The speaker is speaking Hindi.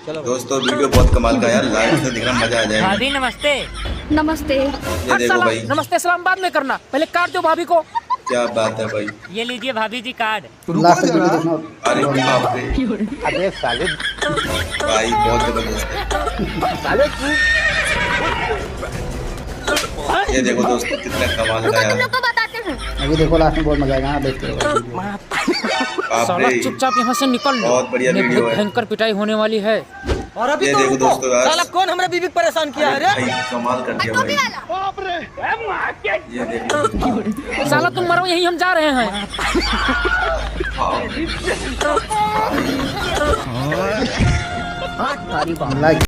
दोस्तों वीडियो बहुत कमाल का यार, लाइव से दिखना मजा आ जाएगा। भाभी नमस्ते। नमस्ते। ये देखो भाई, नमस्ते सलाम बाद में करना, पहले कार्ड दो भाभी को। क्या बात है भाई। ये लीजिए भाभी जी कार्ड। अरे बाप रे, अबे साले भाई बहुत जबरदस्त है। ये देखो दोस्तों कितना कमाल का यार। तो बताते हैं। अभी देखो लास्ट में बहुत मजा आएगा, देखते रहो। बाप साला रे, चुपचाप यहाँ से निकल लो, बहुत बढ़िया नहीं वीडियो बहुत है। भयंकर पिटाई होने वाली है। और अभी ये तो देखो रुको। दोस्तों यार, साला कौन हमारे बीबी को परेशान किया है रे? भाई कमाल कर दिया भाई। ये देखो साला तुम मरो यहीं, हम जा रहे हैं। लाइक